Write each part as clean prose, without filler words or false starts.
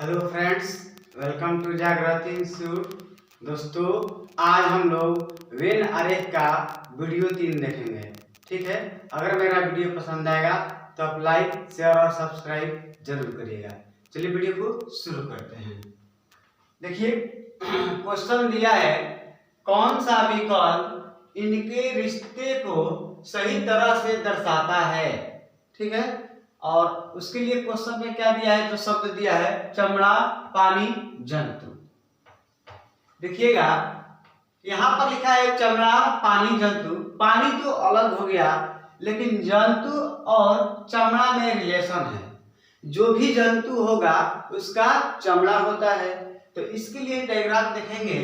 Hello friends, welcome to जागृति institute. दोस्तों, आज हम लोग वेन आरेख का वीडियो 3 देखेंगे। ठीक है, अगर मेरा वीडियो पसंद आएगा तो आप लाइक, शेयर और सब्सक्राइब जरूर करिएगा। चलिए वीडियो को शुरू करते हैं। देखिए, क्वेश्चन दिया है, कौन सा विकल्प इनके रिश्ते को सही तरह से दर्शाता है। ठीक है, और उसके लिए क्वेश्चन में क्या दिया है, जो शब्द दिया है चमड़ा, पानी, जंतु। देखिएगा, यहां पर लिखा है चमड़ा, पानी, जंतु। पानी तो अलग हो गया, लेकिन जंतु और चमड़ा में रिलेशन है। जो भी जंतु होगा उसका चमड़ा होता है। तो इसके लिए डायग्राम देखेंगे।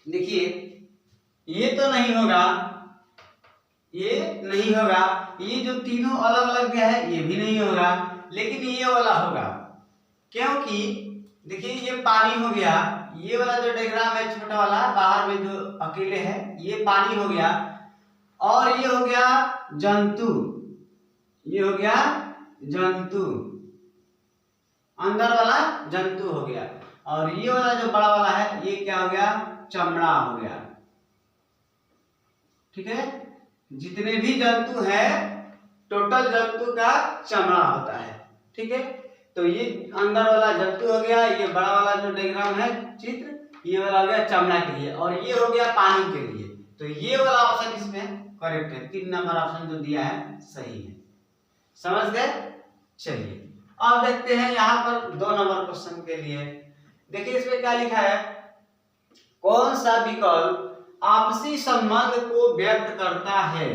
देखिए, ये तो नहीं होगा, ये नहीं होगा, ये जो तीनों अलग अलग गया है ये भी नहीं होगा, लेकिन ये वाला होगा। क्योंकि देखिए, ये पानी हो गया, ये वाला जो डायग्राम है छोटा वाला बाहर में जो अकेले है, ये पानी हो गया, और ये हो गया जंतु, ये हो गया जंतु, अंदर वाला जंतु हो गया। और ये वाला जो बड़ा वाला है ये क्या हो गया, चमड़ा हो गया। ठीक है, जितने भी जंतु हैं टोटल जंतु का चमड़ा होता है। ठीक है, तो ये अंदर वाला जंतु हो गया, ये बड़ा वाला जो डायग्राम है चित्र, ये वाला हो गया चमड़ा के लिए, और ये हो गया पानी के लिए। तो ये वाला ऑप्शन इसमें करेक्ट है। 3 नंबर ऑप्शन जो दिया है सही है। समझ गए? चलिए अब देखते हैं यहाँ पर 2 नंबर क्वेश्चन के लिए। देखिए, इसमें क्या लिखा है, कौन सा विकल्प आपसी संबंध को व्यक्त करता है।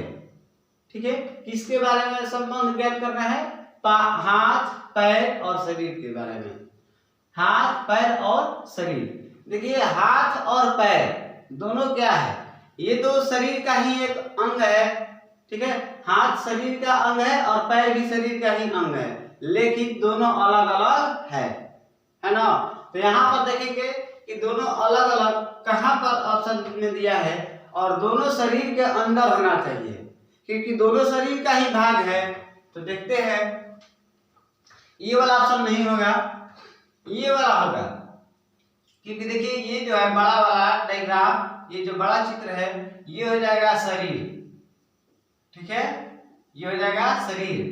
ठीक है, किसके बारे में संबंध व्यक्त करना है, हाथ, पैर और शरीर के बारे में। हाथ, पैर और शरीर। देखिए, हाथ और पैर दोनों क्या है, ये तो शरीर का ही एक अंग है। ठीक है, हाथ शरीर का अंग है और पैर भी शरीर का ही अंग है, लेकिन दोनों अलग अलग है ना। तो यहाँ पर देखेंगे कि दोनों अलग अलग कहां पर ऑप्शन में दिया है, और दोनों शरीर के अंदर होना चाहिए, क्योंकि दोनों शरीर का ही भाग है। तो देखते हैं, ये वाला ऑप्शन नहीं होगा, ये वाला होगा, क्योंकि देखिए ये जो है बड़ा वाला डायग्राम, ये जो बड़ा चित्र है ये हो जाएगा शरीर। ठीक है, ये हो जाएगा शरीर,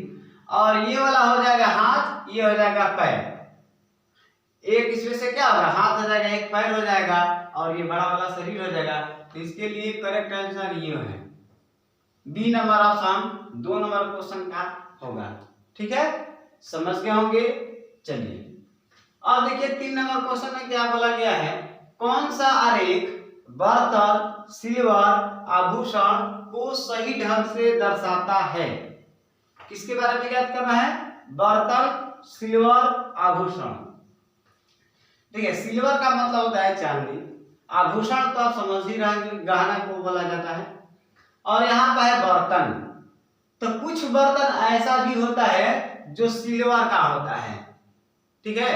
और ये वाला हो जाएगा हाथ, ये हो जाएगा पैर। एक इसमें से क्या होगा, हाथ हो जाएगा, एक पैर हो जाएगा, और ये बड़ा वाला शरीर हो जाएगा। तो इसके लिए करेक्ट आंसर ये है, B number option 2 number question का होगा। ठीक है, समझ गए होंगे। चलिए अब देखिए 3 नंबर क्वेश्चन में क्या बोला गया है, कौन सा आरेख बर्तन, सिल्वर, आभूषण को सही ढंग से दर्शाता है। किसके बारे में याद करना है, बर्तन, सिल्वर, आभूषण। देखिए, सिल्वर का मतलब होता है चांदी, आभूषण तो आप समझ ही रहे हैं, गहना को बोला जाता है, और यहाँ पर है बर्तन। तो कुछ बर्तन ऐसा भी होता है जो सिल्वर का होता है। ठीक है,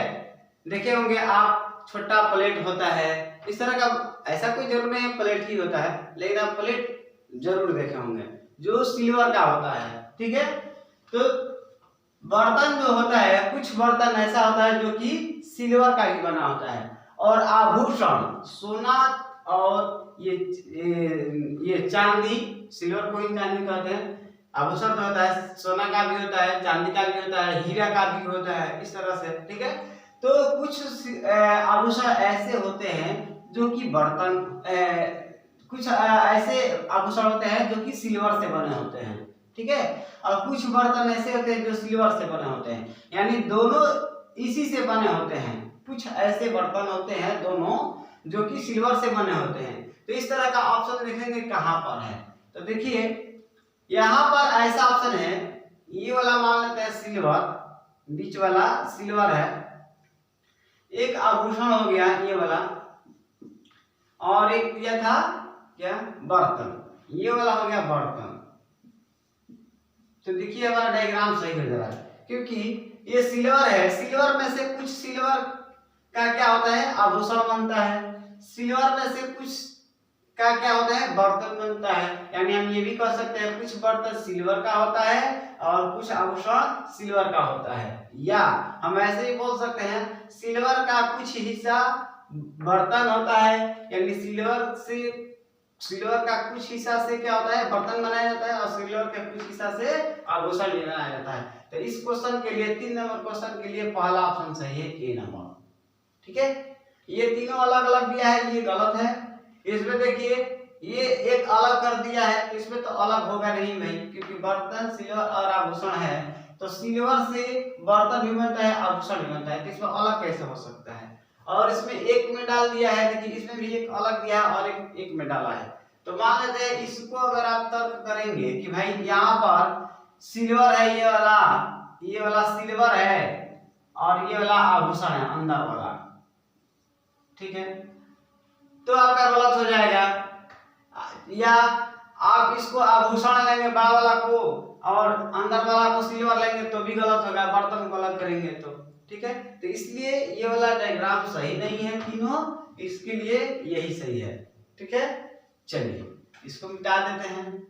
देखे होंगे आप, छोटा प्लेट होता है इस तरह का, ऐसा कोई जरूर नहीं प्लेट ही होता है, लेकिन आप प्लेट जरूर देखे होंगे जो सिल्वर का होता है। ठीक है, तो बर्तन जो होता है, कुछ बर्तन ऐसा होता है जो कि सिल्वर का ही बना होता है। और आभूषण, सोना और ये चांदी, सिल्वर को ही चांदी कहते हैं। आभूषण तो होता है सोना का भी होता है, चांदी का भी होता है, हीरा का भी होता है, इस तरह से। ठीक है, तो कुछ आभूषण ऐसे होते हैं जो कि बर्तन, कुछ ऐसे आभूषण होते हैं जो कि सिल्वर से बने होते हैं। ठीक है, और कुछ बर्तन ऐसे होते हैं जो सिल्वर से बने होते हैं, यानी दोनों इसी से बने होते हैं। कुछ ऐसे बर्तन होते हैं दोनों जो कि सिल्वर से बने होते हैं। तो इस तरह का ऑप्शन देखेंगे कहां पर है। तो देखिए, यहां पर ऐसा ऑप्शन है, ये वाला मान लेते हैं सिल्वर, बीच वाला सिल्वर है, एक आभूषण हो गया ये वाला, और एक दिया था क्या, बर्तन, ये वाला हो गया बर्तन। तो देखिए हमारा डायग्राम सही हो जा रहा है, क्योंकि ये सिल्वर है, सिल्वर में से कुछ सिल्वर का क्या होता है, आभूषण बनता है। सिल्वर में से कुछ का क्या होता है, बर्तन बनता है। यानी हम ये भी कह सकते हैं कुछ बर्तन सिल्वर का होता है और कुछ आभूषण सिल्वर का होता है, या हम ऐसे ही बोल सकते हैं सिल्वर का कुछ हिस्सा बर्तन होता है। यानी सिल्वर का कुछ हिस्सा से क्या होता है, बर्तन बनाया जाता है, और सिल्वर के कुछ हिस्सा से आभूषण बनाया जाता है। तो इस क्वेश्चन के लिए 3 नंबर क्वेश्चन के लिए पहला ऑप्शन सही है, ए नंबर। ठीक है, ये तीनों अलग अलग दिया है, ये गलत है। इसमें देखिए ये एक अलग कर दिया है, तो इसमें तो अलग होगा नहीं भाई, क्योंकि बर्तन सिल्वर और आभूषण है, तो सिल्वर से बर्तन भी बनता है, आभूषण भी बनता है, तो इसमें अलग कैसे हो सकता है। और इसमें एक में डाल दिया है, देखिए इसमें भी एक अलग दिया है और एक में डाला है। तो मान लेते हैं इसको अगर आप तर्क करेंगे कि भाई यहाँ पर सिल्वर है, ये वाला सिल्वर है और ये वाला आभूषण है अंदर वाला, ठीक है, तो आपका गलत हो जाएगा। या आप इसको आभूषण लेंगे बड़ा वाला को और अंदर वाला को सिल्वर लेंगे तो भी गलत होगा, बर्तन को अलग करेंगे तो। ठीक है, तो इसलिए ये वाला डायग्राम सही नहीं है तीनों, इसके लिए यही सही है। ठीक है, चलिए इसको मिटा देते हैं।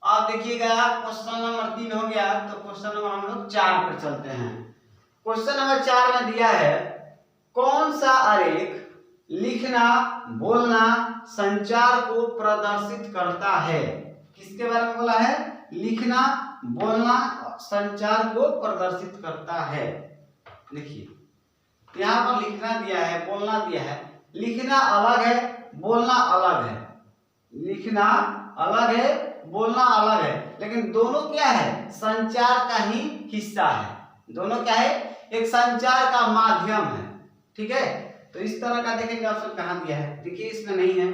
आप देखिएगा क्वेश्चन नंबर 3 हो गया, तो क्वेश्चन नंबर हम लोग 4 पर चलते हैं। क्वेश्चन नंबर 4 में दिया है कौन सा आरेख लिखना, बोलना, संचार को प्रदर्शित करता है। किसके बारे में बोला है, लिखना, बोलना, संचार को प्रदर्शित करता है। देखिए यहाँ पर लिखना दिया है, बोलना दिया है। लिखना अलग है, बोलना अलग है। लिखना अलग है, बोलना अलग है, लेकिन दोनों क्या है, संचार का ही हिस्सा है। दोनों क्या है, एक संचार का माध्यम है। ठीक है, तो इस तरह का देखेंगे ऑप्शन कहाँ दिया है, देखिए इसमें नहीं है,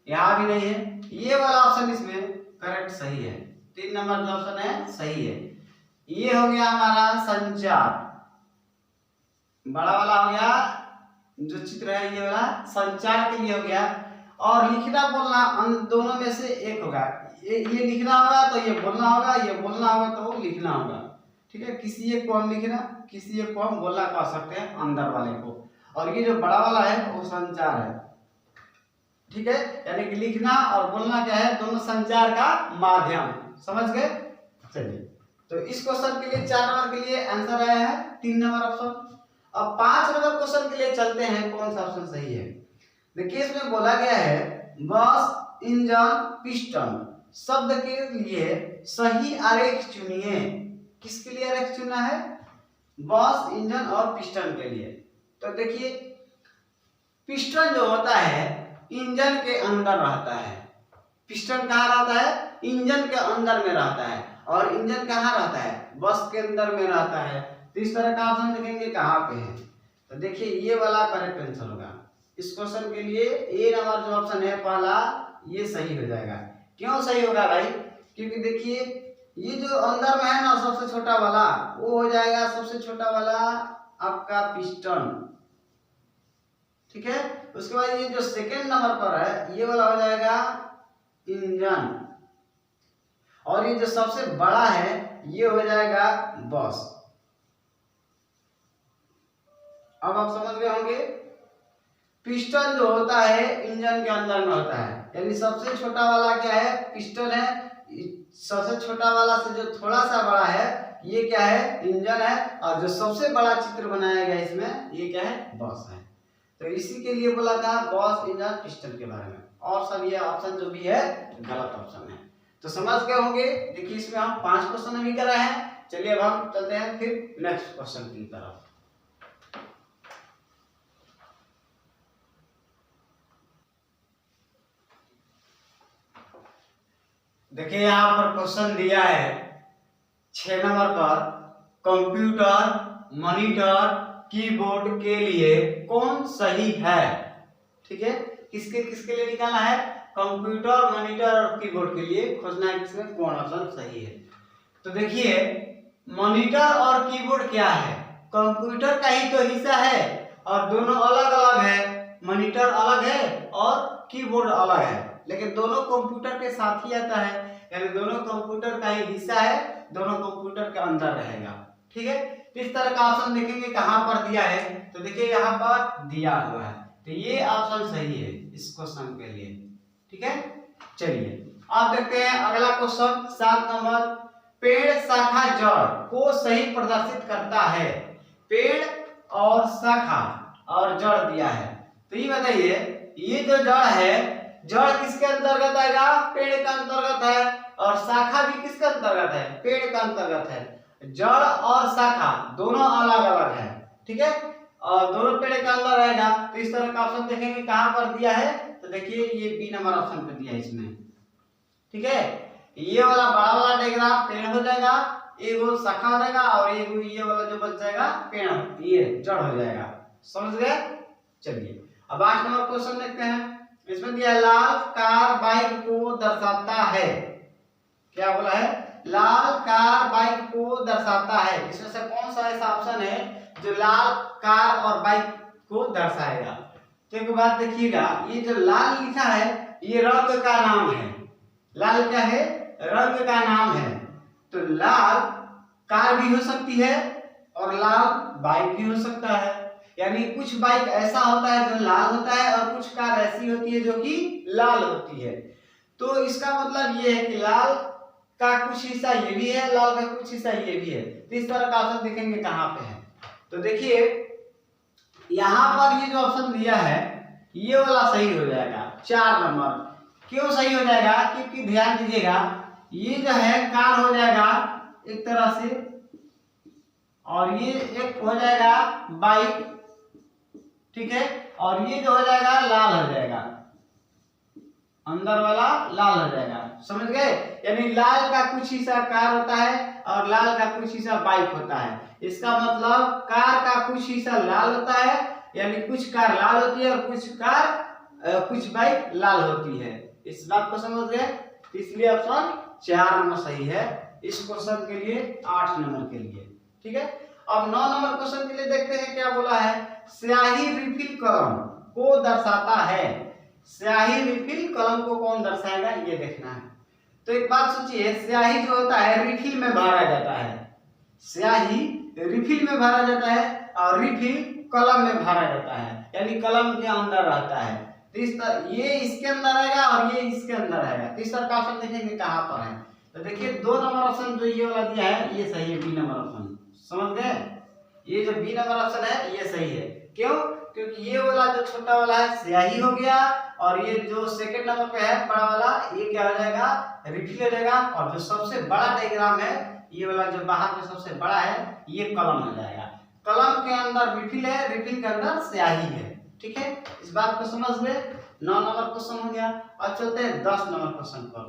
यहाँ भी नहीं है, ये वाला ऑप्शन इसमें करेक्ट सही है। 3 नंबर जो ऑप्शन है सही है। ये हो गया हमारा संचार, बड़ा वाला हो गया जो चित्र है, ये वाला संचार के लिए हो गया। और लिखना बोलना दोनों में से एक होगा, ये लिखना होगा तो ये बोलना होगा, ये बोलना होगा तो लिखना होगा। ठीक है, किसी एक को हम लिखना, किसी एक को हम बोलना कह सकते हैं, अंदर वाले को। और ये जो बड़ा वाला है वो संचार है। ठीक है, यानी कि लिखना और बोलना क्या है, दोनों संचार का माध्यम। समझ गए। चलिए, तो इस क्वेश्चन के लिए 4 नंबर के लिए आंसर आया है 3 नंबर ऑप्शन। अब 5 नंबर क्वेश्चन के लिए चलते हैं, कौन सा ऑप्शन सही है। देखिए इसमें बोला गया है बस, इंजन, पिस्टन शब्द के लिए सही आरेख चुनिए। किसके लिए आरेख चुनना है, बस, इंजन और पिस्टन के लिए। तो देखिए पिस्टन जो होता है इंजन के अंदर रहता है। पिस्टन कहाँ रहता है, इंजन के अंदर में रहता है। और इंजन कहाँ रहता है, बस के अंदर में रहता है। तो इस तरह का ऑप्शन देखेंगे कहाँ पे है, तो देखिए ये वाला करेक्ट आंसर होगा। इस क्वेश्चन के लिए ए नंबर जो ऑप्शन है पहला, ये सही हो जाएगा। क्यों सही होगा भाई, क्योंकि देखिए ये जो अंदर में है ना सबसे छोटा वाला, वो हो जाएगा सबसे छोटा वाला आपका पिस्टन। ठीक है, उसके बाद ये जो सेकंड नंबर पर है ये वाला हो जाएगा इंजन, और ये जो सबसे बड़ा है ये हो जाएगा बस। अब आप समझ गए होंगे, पिस्टन जो होता है इंजन के अंदर में होता है, यानी सबसे छोटा वाला क्या है, पिस्टन है। सबसे छोटा वाला से जो थोड़ा सा बड़ा है ये क्या है, इंजन है। और जो सबसे बड़ा चित्र बनाया गया इसमें ये क्या है, बस है। तो इसी के लिए बोला था बस, इंजन, पिस्टन के बारे में। और सब ये ऑप्शन जो भी है गलत ऑप्शन है। तो समझ गए होंगे। देखिए इसमें हम 5 क्वेश्चन अभी कर रहे हैं। चलिए अब हम चलते हैं फिर नेक्स्ट क्वेश्चन की तरफ। देखिए यहाँ पर क्वेश्चन दिया है 6 नंबर पर, कंप्यूटर, मॉनिटर, कीबोर्ड के लिए कौन सही है। ठीक है, किसके किसके लिए निकालना है, कंप्यूटर, मॉनिटर और कीबोर्ड के लिए खोजना है किसमें कौन ऑप्शन सही है। तो देखिए मॉनिटर और कीबोर्ड क्या है, कंप्यूटर का ही तो हिस्सा है और दोनों अलग अलग है। मॉनिटर अलग है और कीबोर्ड अलग है, लेकिन दोनों कंप्यूटर के साथ ही आता है, यानी दोनों कंप्यूटर का ही हिस्सा है, दोनों कंप्यूटर के अंदर रहेगा। ठीक है, इस तरह का ऑप्शन देखेंगे कहां पर दिया है, तो देखिए यहाँ पर दिया हुआ है, तो ये ऑप्शन सही है इस क्वेश्चन के लिए। ठीक है। चलिए अब देखते हैं अगला क्वेश्चन 7 नंबर। पेड़ शाखा जड़ को सही प्रदर्शित करता है। पेड़ और शाखा और जड़ दिया है, तो ये बताइए ये जो जड़ है, जड़ किसके अंतर्गत आएगा? पेड़ का अंतर्गत है। और शाखा भी किसके अंतर्गत है? पेड़ का अंतर्गत है। जड़ और शाखा दोनों अलग अलग है, ठीक है, और दोनों पेड़ के अंदर रहेगा। तो इस तरह का ऑप्शन देखेंगे कहां पर दिया है, तो देखिए ये बी नंबर ऑप्शन पे दिया है इसमें, ठीक है। ये वाला बड़ा वाला डायग्राम पेड़ हो जाएगा, एक वो शाखा हो जाएगा, और एक ये वाला जो बच जाएगा पेड़, ये जड़ हो जाएगा। समझ गए? चलिए अब 8 नंबर क्वेश्चन देखते हैं। इसमें दिया लाल कार बाइक को दर्शाता है। क्या बोला है? लाल कार बाइक को दर्शाता है। इसमें से कौन सा ऐसा ऑप्शन है जो लाल कार और बाइक को दर्शाएगा? तो एक बात देखिएगा, ये जो लाल लिखा है ये रंग का नाम है। लाल क्या है? रंग का नाम है। तो लाल कार भी हो सकती है और लाल बाइक भी हो सकता है। यानी कुछ बाइक ऐसा होता है जो लाल होता है और कुछ कार ऐसी होती है जो कि लाल होती है। तो इसका मतलब ये है कि लाल का कुछ हिस्सा ये भी है, लाल का कुछ हिस्सा ये भी है। तो इस तरह का ऑप्शन देखेंगे कहां पे है। तो देखिए यहां पर ये जो ऑप्शन दिया है ये वाला सही हो जाएगा, 4 नंबर। क्यों सही हो जाएगा? क्योंकि ध्यान दीजिएगा ये जो है कार हो जाएगा एक तरह से, और ये एक हो जाएगा बाइक, ठीक है, और ये जो हो जाएगा लाल हो जाएगा, अंदर वाला लाल हो जाएगा। समझ गए? यानी लाल का कुछ हिस्सा कार होता है और लाल का कुछ हिस्सा बाइक होता है। इसका मतलब कार का कुछ हिस्सा लाल होता है, यानी कुछ कार लाल होती है और कुछ बाइक लाल होती है। इस बात को समझ गए? इसलिए ऑप्शन 4 नंबर सही है इस क्वेश्चन के लिए, 8 नंबर के लिए, ठीक है। अब 9 नंबर क्वेश्चन के लिए देखते हैं क्या बोला है। स्याही रिफिल कलम को दर्शाता है। स्याही रिफिल कलम को कौन दर्शाएगा ये देखना है। तो एक बात सोचिए, स्याही जो होता है रिफिल में भरा जाता है, स्याही रिफिल में भरा जाता है और रिफिल कलम में भरा जाता है, यानी कलम के अंदर रहता है। तो इस तरह ये इसके अंदर आएगा और ये इसके अंदर आएगा। तो इस तरह का ऑप्शन देखेंगे कहां पर है। तो देखिए 2 नंबर ऑप्शन जो ये वाला दिया है ये सही है, बी नंबर ऑप्शन। समझ गए? ये जो बी नंबर ऑप्शन है ये सही है। क्यों? क्योंकि ये वाला जो छोटा वाला है स्याही हो गया, और ये जो सेकंड नंबर पे है बड़ा वाला ये क्या हो जाएगा? रिफिल हो जाएगा। और जो सबसे बड़ा डायग्राम है ये वाला जो बाहर में सबसे बड़ा है ये कलम हो जाएगा। कलम के अंदर रिफिल है, रिफिल के अंदर स्याही है, ठीक है। इस बात को समझ ले। 9 नंबर क्वेश्चन हो गया। अब चलते हैं 10 नंबर क्वेश्चन पर।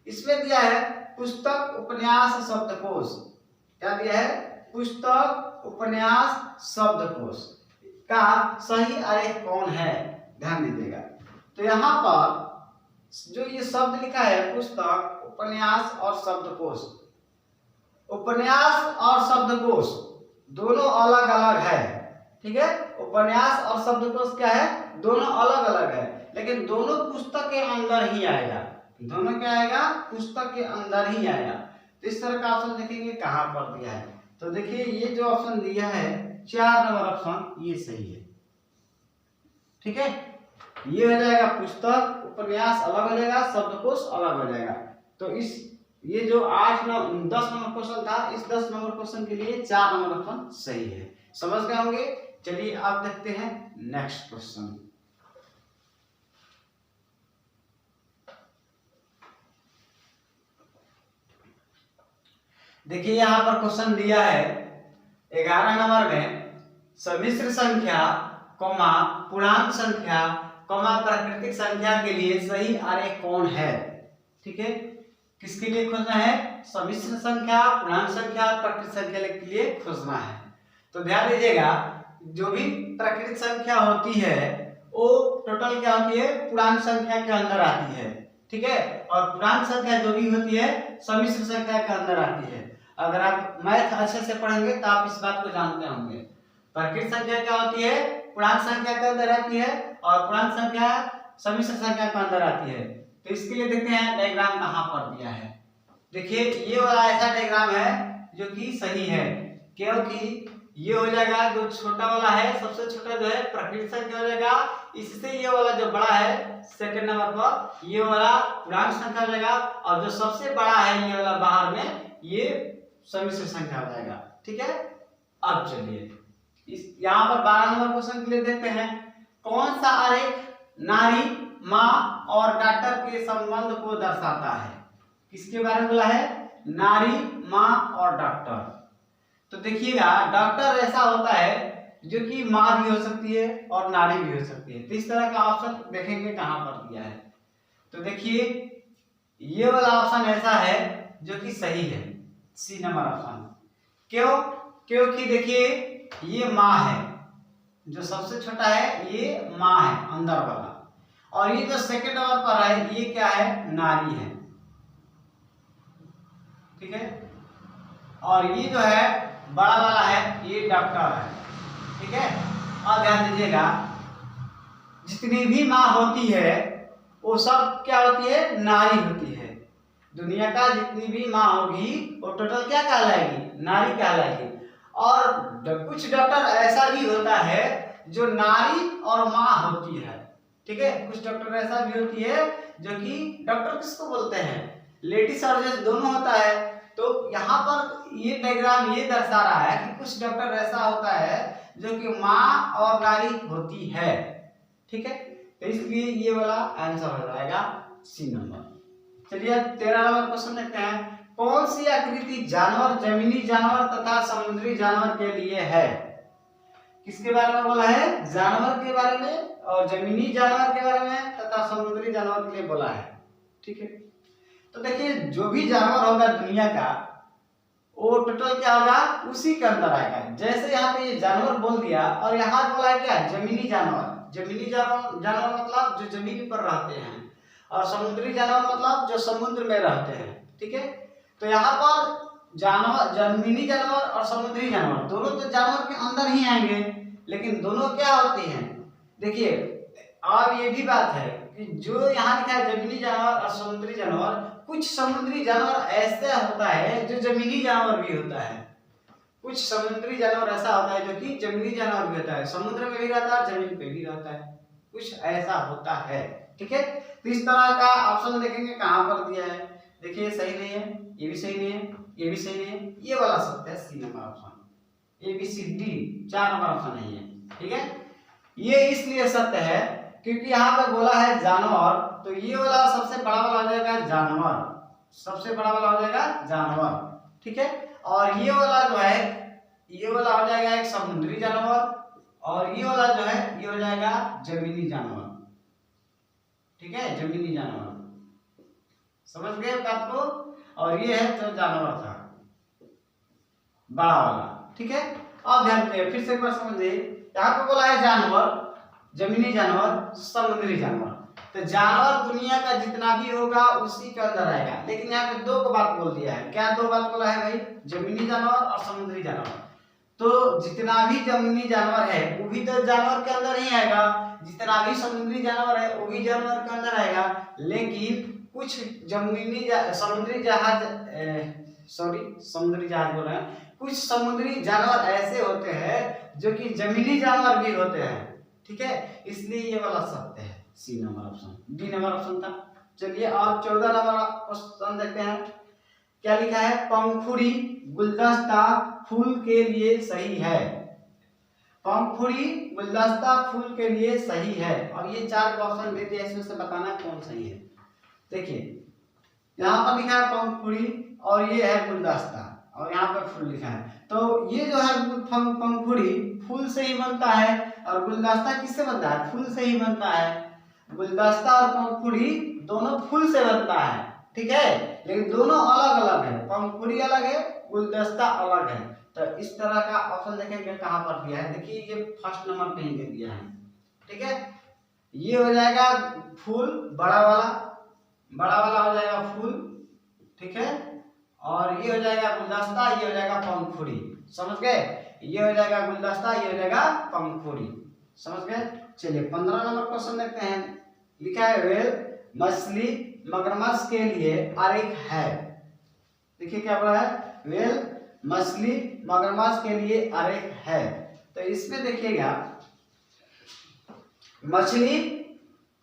इसमें दिया है पुस्तक उपन्यास शब्दकोश। क्या दिया है? पुस्तक उपन्यास शब्दकोश का सही आरेख कौन है? ध्यान दीजिएगा। तो यहाँ पर जो ये शब्द लिखा है पुस्तक उपन्यास और शब्दकोश, उपन्यास और शब्दकोश दोनों अलग अलग है, ठीक है। उपन्यास और शब्दकोश क्या है? दोनों अलग अलग है, लेकिन दोनों पुस्तक के अंदर ही आएगा। दोनों क्या आएगा? पुस्तक के अंदर ही आएगा। तो इस तरह का ऑप्शन देखेंगे कहां पर दिया है। तो देखिए ये जो ऑप्शन दिया है 4 नंबर ऑप्शन ये सही है, ठीक है। ये हो जाएगा पुस्तक उपन्यास अलग हो जाएगा, शब्दकोश अलग हो जाएगा। तो इस ये जो 10 नंबर क्वेश्चन था, इस 10 नंबर क्वेश्चन के लिए 4 नंबर ऑप्शन सही है। समझ गए होंगे? चलिए आप देखते हैं नेक्स्ट क्वेश्चन। देखिए यहाँ पर क्वेश्चन दिया है 11 नंबर में सम्मिश्र संख्या, पूर्णांक संख्या, प्राकृतिक संख्या के लिए सही आरेख कौन है, ठीक है। किसके लिए खोजना है? सम्मिश्र संख्या, पूर्णांक संख्या, प्राकृतिक संख्या के लिए खोजना है। तो ध्यान दीजिएगा जो भी प्राकृतिक संख्या होती है वो टोटल क्या होती है? पूर्णांक संख्या के अंदर आती है, ठीक है। और पूर्णांक संख्या जो भी होती है सम्मिश्र संख्या के अंदर आती है। अगर आप मैथ अच्छे से पढ़ेंगे तो आप इस बात को जानते होंगे। प्राकृतिक संख्या क्या होती है? पूर्णांक संख्या के अंदर आती है, और पूर्णांक संख्या सम्मिश्र संख्या के अंदर आती है। तो इसके लिए देखते हैं डायग्राम कहां पर दिया है। देखिए ये वाला ऐसा डायग्राम है जो कि सही है, क्योंकि ये हो जाएगा जो छोटा वाला है, सबसे छोटा जो है प्राकृतिक संख्या हो जाएगा, इससे ये वाला जो बड़ा है सेकंड नंबर पर, ये वाला पूर्णांक संख्या हो जाएगा, और जो सबसे बड़ा है ये वाला बाहर में, ये समिश्र संख्या हो जाएगा। ठीक है, अब चलिए इस यहाँ पर 12 नंबर क्वेश्चन के लिए देखते हैं। कौन सा आरेख नारी, माँ और डॉक्टर के संबंध को दर्शाता है? किसके बारे में बोला है? नारी, माँ और डॉक्टर। तो देखिएगा, डॉक्टर ऐसा होता है जो कि माँ भी हो सकती है और नारी भी हो सकती है। तो इस तरह का ऑप्शन देखेंगे कहाँ पर दिया है। तो देखिए ये वाला ऑप्शन ऐसा है जो कि सही है, सी नंबर ऑप्शन। क्यों? क्योंकि देखिए ये माँ है, जो सबसे छोटा है ये माँ है अंदर वाला, और ये जो सेकंड नंबर पर है ये क्या है? नारी है। ठीक है, और ये जो है बड़ा वाला है ये डॉक्टर है। ठीक है, और ध्यान दीजिएगा, जितनी भी माँ होती है वो सब क्या होती है? नारी होती है। दुनिया का जितनी भी माँ होगी वो टोटल क्या कहलाएगी? नारी कहलाएगी। और कुछ डॉक्टर ऐसा भी होता है जो नारी और माँ होती है। ठीक है, कुछ डॉक्टर ऐसा भी होती है जो कि डॉक्टर किसको बोलते हैं? लेडीज और जेंट्स दोनों होता है। तो यहाँ पर ये डायग्राम ये दर्शा रहा है कि कुछ डॉक्टर ऐसा होता है जो कि माँ और नारी होती है। ठीक है, तो इसलिए ये वाला आंसर हो जाएगा सी नंबर। चलिए 13 नंबर क्वेश्चन देखते हैं। कौन सी आकृति जानवर, जमीनी जानवर तथा समुद्री जानवर के लिए है? किसके बारे में बोला है? जानवर के बारे में और जमीनी जानवर के बारे में तथा समुद्री जानवर के लिए बोला है। ठीक है, तो देखिए जो भी जानवर होगा दुनिया का वो टोटल क्या होगा? उसी के अंदर आएगा। जैसे यहाँ पे ये जानवर बोल दिया और यहाँ बोला है क्या? जमीनी जानवर। जमीनी जानवर मतलब जो जमीन पर रहते हैं, और समुद्री जानवर मतलब जो समुद्र में रहते हैं। ठीक है, तो यहाँ पर जानवर, जमीनी जानवर और समुद्री जानवर दोनों तो जानवर के अंदर ही आएंगे, लेकिन दोनों क्या होते हैं? देखिए अब ये भी बात है कि जो यहाँ लिखा है जमीनी जानवर और समुद्री जानवर, कुछ समुद्री जानवर ऐसा होता है जो जमीनी जानवर भी होता है, कुछ समुद्री जानवर ऐसा होता है जो कि जमीनी जानवर भी होता है, समुद्र में भी रहता है, जमीन पे भी रहता है, कुछ ऐसा होता है। ठीक है, तो इस तरह का ऑप्शन देखेंगे कहाँ पर दिया है। देखिए सही नहीं है, ये भी सही नहीं है, ये भी सही नहीं है, ये वाला सत्य है C number option. A B C D 4 number option नहीं है। ठीक है, ये इसलिए सत्य है क्योंकि यहाँ पे बोला है जानवर, तो ये वाला सबसे बड़ा वाला हो जाएगा जानवर, सबसे बड़ा वाला हो जाएगा जानवर। ठीक है, और ये वाला जो है ये वाला हो जाएगा एक समुद्री जानवर, और ये वाला जो है ये हो जाएगा जमीनी जानवर। ठीक है, जमीनी जानवर, समझ गए बात को। और ये है जो जानवर था बड़ा वाला। ठीक है, अब ध्यान दें, फिर से एक बार समझिए। यहाँ पे बोला है जानवर, जमीनी जानवर, समुद्री जानवर। तो जानवर दुनिया का जितना भी होगा उसी के अंदर आएगा, लेकिन यहाँ पे दो बात बोल दिया है। क्या दो बात बोला है भाई? जमीनी जानवर और समुद्री जानवर। तो जितना भी जमीनी जानवर है वो भी तो जानवर के अंदर ही आएगा, जितना भी समुद्री जानवर है वो भी जानवर के अंदर आएगा। लेकिन कुछ समुद्री जहाज बोल रहे हैं, कुछ समुद्री जानवर ऐसे होते हैं जो कि जमीनी जानवर भी होते हैं। ठीक है, इसलिए ये वाला सत्य है C number option, D number option था। चलिए और 14 नंबर क्वेश्चन देखते हैं। क्या लिखा है? पंखुड़ी गुलदस्ता फूल के लिए सही है। पंखुड़ी गुलदस्ता फूल के लिए सही है, और ये 4 ऑप्शन देते हैं, इसमें से बताना कौन सही है। देखिए यहाँ पर लिखा है पंखुड़ी और ये है गुलदस्ता, और यहाँ पर फूल लिखा है। तो ये जो है पंखुड़ी फूल से ही बनता है, और गुलदस्ता किससे बनता है? फूल से ही बनता है। गुलदस्ता और पंखुड़ी दोनों फूल से बनता है। ठीक है, लेकिन दोनों अलग अलग है, पंखुड़ी अलग है, गुलदस्ता अलग है। तो इस तरह का ऑप्शन देखेंगे कहाँ पर दिया है। देखिए ये फर्स्ट नंबर पे ही दे दिया है। ठीक है, ये हो जाएगा फूल, बड़ा वाला हो जाएगा फूल। ठीक है, और ये हो जाएगा गुलदस्ता, ये हो जाएगा पंखुड़ी। समझ गए? ये हो जाएगा गुलदस्ता, ये हो जाएगा पंखुड़ी। समझ गए? चलिए 15 नंबर क्वेश्चन देखते हैं। लिखा है व्हेल मछली मगरमच्छ के लिए आरेख है। देखिए क्या बोला है? व्हेल मछली मगरमच्छ के लिए आरेख है। तो इसमें देखिएगा मछली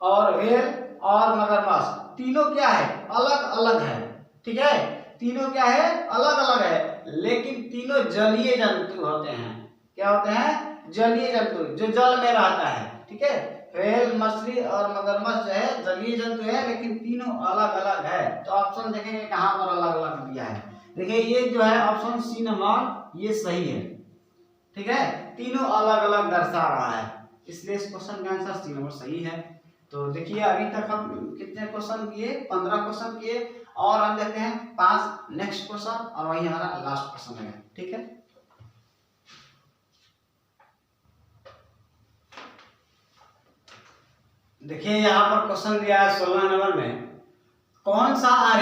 और व्हेल और मगरमच्छ तीनों क्या है, अलग अलग है। ठीक है, तीनों क्या है, अलग अलग है, लेकिन तीनों जलीय जंतु होते हैं। क्या होते हैं, जलीय जंतु, जो जल में रहता है। ठीक है, व्हेल, मछली और मगरमच्छ जो है जलीय जंतु है, लेकिन तीनों अलग अलग है। तो ऑप्शन देखेंगे कहाँ पर अलग अलग दिया है। देखिए ये जो है ऑप्शन सी नंबर ये सही है। ठीक है, तीनों अलग अलग दर्शा रहा है, इसलिए इस क्वेश्चन का आंसर सी नंबर सही है। तो देखिए अभी तक हम कितने क्वेश्चन किए, 15 क्वेश्चन किए, और हम देखते हैं 5 नेक्स्ट क्वेश्चन, और वही हमारा लास्ट क्वेश्चन है। ठीक है, देखिए यहाँ पर क्वेश्चन दिया है 16 नंबर में, कौन सा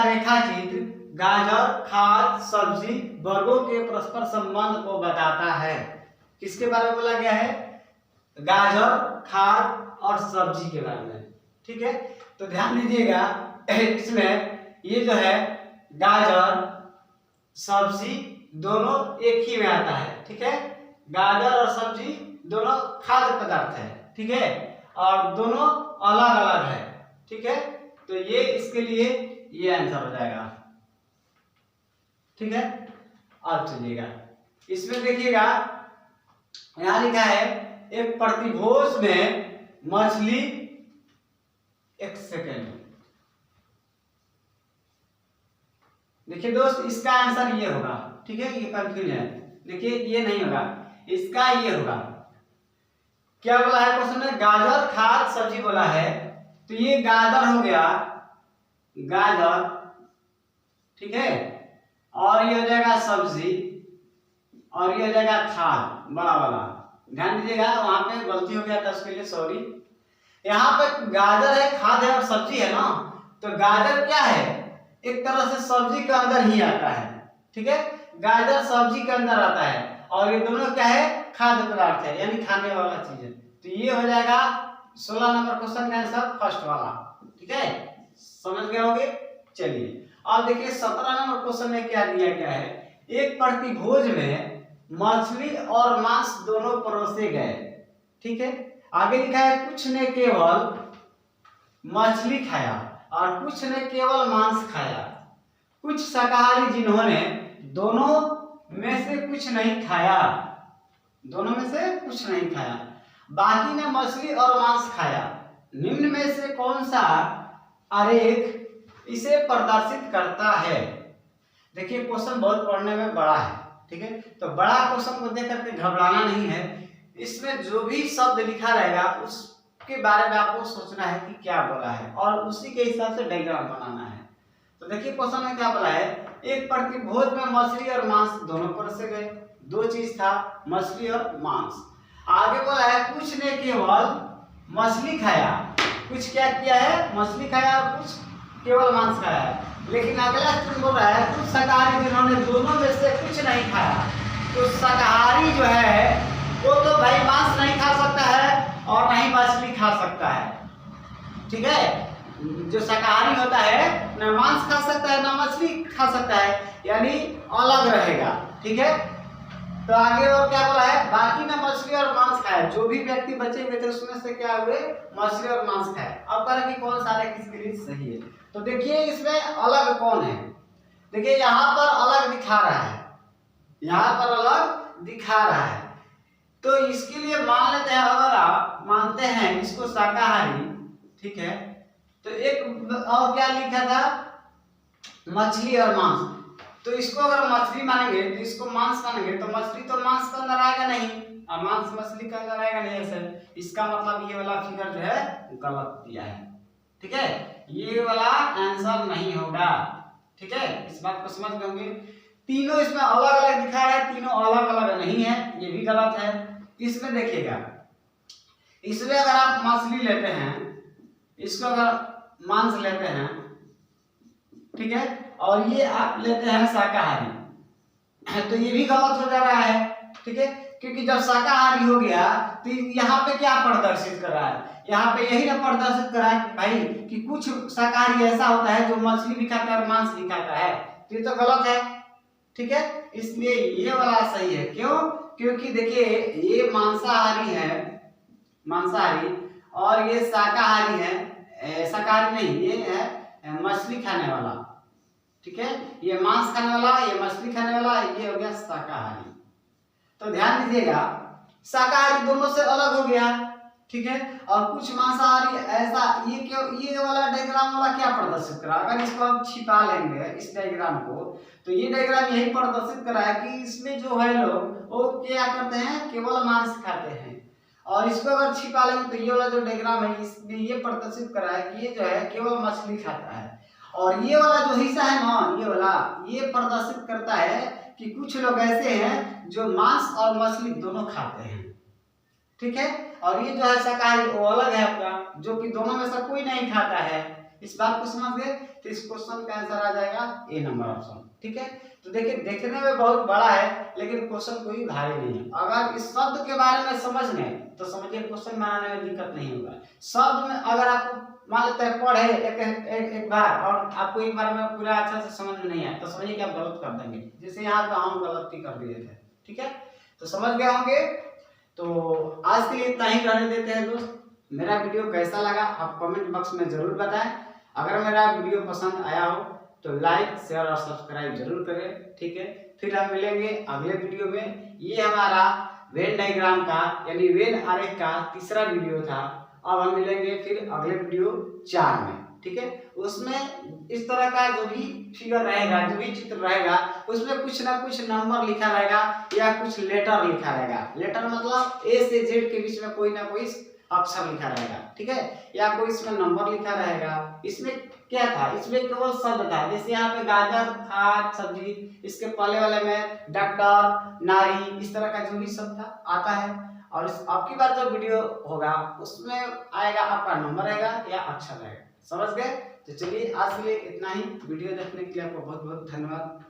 रेखा चित्र गाजर, खाद, सब्जी वर्गों के परस्पर संबंध को बताता है। किसके बारे में बोला गया है, गाजर, खाद और सब्जी के बारे में। ठीक है, तो ध्यान दीजिएगा इसमें ये जो है गाजर, सब्जी दोनों एक ही में आता है। ठीक है, गाजर और सब्जी दोनों खाद्य पदार्थ है। ठीक है, और दोनों अलग अलग है। ठीक है, तो ये इसके लिए ये आंसर हो जाएगा। ठीक है, अब चलिएगा इसमें देखिएगा, यहां लिखा है एक प्रतिभोज में मछली, एक सेकेंड, देखिए दोस्त इसका आंसर ये होगा। ठीक है, ये कंफ्यूज है, देखिए ये नहीं होगा, इसका ये होगा। क्या बोला है क्वेश्चन में, गाजर, खाद, सब्जी बोला है, तो ये गाजर हो गया, गाजर। ठीक है, और ये हो जाएगा सब्जी, और ये हो जाएगा खाद, बड़ा वाला। ध्यान दीजिएगा वहां पे गलती हो गया था, उसके लिए सॉरी। यहाँ पे गाजर है, खाद है और सब्जी है ना, तो गाजर क्या है, एक तरह से सब्जी के अंदर ही आता है। ठीक है, गाजर सब्जी के अंदर आता है, और ये दोनों क्या है, खाद्य पदार्थ है, यानी खाने वाला चीज है। तो ये हो जाएगा 16 नंबर क्वेश्चन का आंसर फर्स्ट वाला। ठीक है, समझ गए होंगे। चलिए अब देखिए 17 नंबर क्वेश्चन में क्या दिया गया है, एक प्रतिभोज में मछली और मांस दोनों परोसे गए। ठीक है, आगे लिखा है कुछ ने केवल मछली खाया और कुछ ने केवल मांस खाया। कुछ शाकाहारी जिन्होंने दोनों में से कुछ नहीं खाया, दोनों में से कुछ नहीं खाया, बाकी ने मछली और मांस खाया। निम्न में से कौन सा आरेख इसे प्रदर्शित करता है। देखिए क्वेश्चन बहुत पढ़ने में बड़ा है। ठीक है, तो बड़ा क्वेश्चन को देख करके घबराना नहीं है, इसमें जो भी शब्द लिखा रहेगा उसके बारे में आपको सोचना है कि क्या बोला है, और उसी के हिसाब से डायग्राम बनाना है। तो देखिए क्वेश्चन में क्या बोला है, एक प्रतिभोज में मछली और मांस दोनों परोसे गए, दो चीज था, मछली और मांस। आगे बोला है कुछ ने केवल मछली खाया, कुछ क्या किया है, मछली खाया, और कुछ केवल मांस खाया है। लेकिन अगला स्टेटमेंट बोल रहा है कुछ शाकाहारी जिन्होंने दोनों में से कुछ नहीं खाया। तो शाकाहारी जो है वो तो भाई मांस नहीं खा सकता है और नहीं मछली खा सकता है। ठीक है, जो शाकाहारी होता है ना मांस खा सकता है ना मछली खा सकता है, यानी अलग रहेगा। ठीक है, तो आगे और क्या बोला है, बाकी ने मछली और मांस खाया। जो भी व्यक्ति बचे हुए थे उसमें से क्या हुए, मछली और मांस खाए। अब कह रहे कि कौन सा किसके लिए सही है। तो देखिए इसमें अलग कौन है, देखिए यहाँ पर अलग दिखा रहा है, यहाँ पर अलग दिखा रहा है। तो इसके लिए मान लेते हैं, अगर आप मानते हैं इसको शाकाहारी, ठीक है, तो एक और क्या लिखा था, मछली और मांस। तो इसको अगर मछली मानेंगे तो इसको मांस मानेंगे, तो मछली तो मांस के अंदर आएगा नहीं और मांस मछली के अंदर आएगा नहीं। ऐसे इसका मतलब ये वाला फिगर जो है गलत दिया है। ठीक है, ये वाला आंसर नहीं होगा। ठीक है, इस बात को समझ गए होंगे। तीनों इसमें अलग अलग दिखा है, तीनों अलग अलग नहीं है, ये भी गलत है। इसमें देखिएगा, इसमें अगर आप मछली लेते हैं, इसको अगर मांस लेते हैं, ठीक है, और ये आप लेते हैं शाकाहारी, तो ये भी गलत हो जा रहा है। ठीक है, क्योंकि जब शाकाहारी हो गया तो यहाँ पे क्या प्रदर्शित कर रहा है, यहाँ पे यही ना प्रदर्शित कर रहा है भाई कि कुछ शाकाहारी ऐसा होता है जो मछली भी खाता है और मांस भी खाता है, तो ये तो गलत है। ठीक है, इसलिए ये वाला सही है। क्यों, क्योंकि देखिए ये मांसाहारी है, मांसाहारी, और ये शाकाहारी है, शाकाहारी नहीं, ये है मछली खाने वाला। ठीक है, ये मांस खाने वाला, ये मछली खाने वाला, ये हो गया शाकाहारी। तो ध्यान दीजिएगा, शाकाहारी दोनों से अलग हो गया। ठीक है, और कुछ मांसाहारी ऐसा, ये क्यों, ये वाला डायग्राम वाला क्या प्रदर्शित करा, अगर इसको हम छिपा लेंगे इस डायग्राम को, तो ये डायग्राम यही प्रदर्शित करा है कि इसमें जो है लोग वो क्या करते हैं, केवल मांस खाते हैं। और इसको अगर छिपा लेंगे तो ये वाला जो डायग्राम है इसमें ये प्रदर्शित करा है कि ये जो है केवल मछली खाता है। और ये वाला जो हिस्सा है ना, ये वाला, ये प्रदर्शित करता है कि कुछ लोग ऐसे हैं जो मांस और मछली दोनों खाते हैं। ठीक है, और ये जो है शाकाहारी वो अलग है आपका, जो कि दोनों में से कोई नहीं खाता है। इस बात को समझ गए, तो इस क्वेश्चन का आंसर आ जाएगा ए नंबर ऑप्शन। ठीक है, तो देखिए देखने में बहुत बड़ा है लेकिन क्वेश्चन कोई भारी नहीं है। अगर इस शब्द के बारे में समझ गए तो समझिए क्वेश्चन बनाने में दिक्कत नहीं होगा। शब्द में अगर आपको मान लेते हैं पढ़े एक बार और आपको एक बार में पूरा अच्छा से समझ में नहीं आया तो समझिए कि आप गलत कर देंगे, जैसे यहाँ पे हम गलती कर दिए थे। ठीक है, तो समझ गए होंगे। तो आज के लिए इतना ही रहने देते हैं दोस्त। मेरा वीडियो कैसा लगा आप कमेंट बॉक्स में जरूर बताएं। अगर मेरा वीडियो पसंद आया हो तो लाइक शेयर और सब्सक्राइब जरूर करें। ठीक है, फिर हम मिलेंगे अगले वीडियो में। ये हमारा वेन डायग्राम का यानी वेन आरेख का तीसरा वीडियो था। अब हम मिलेंगे फिर अगले वीडियो 4 में। ठीक है, उसमें इस तरह का जो भी फिगर रहेगा, जो भी चित्र रहेगा, उसमें कुछ ना कुछ नंबर लिखा रहेगा या कुछ लेटर लिखा रहेगा। लेटर मतलब ए से जेड के बीच में कोई ना कोई अक्षर लिखा रहेगा। ठीक है, या कोई इसमें नंबर लिखा रहेगा। इसमें क्या था, इसमें केवल शब्द था, जैसे यहाँ पे गाजर था सब्जी, इसके पहले वाले में डॉक्टर, नारी, इस तरह का जो भी शब्द था आता है। और इस आपकी बार जो वीडियो होगा उसमें आएगा आपका नंबर रहेगा या अक्षर रहेगा। समझ गए? तो चलिए आज के लिए इतना ही। वीडियो देखने के लिए आपको बहुत बहुत धन्यवाद।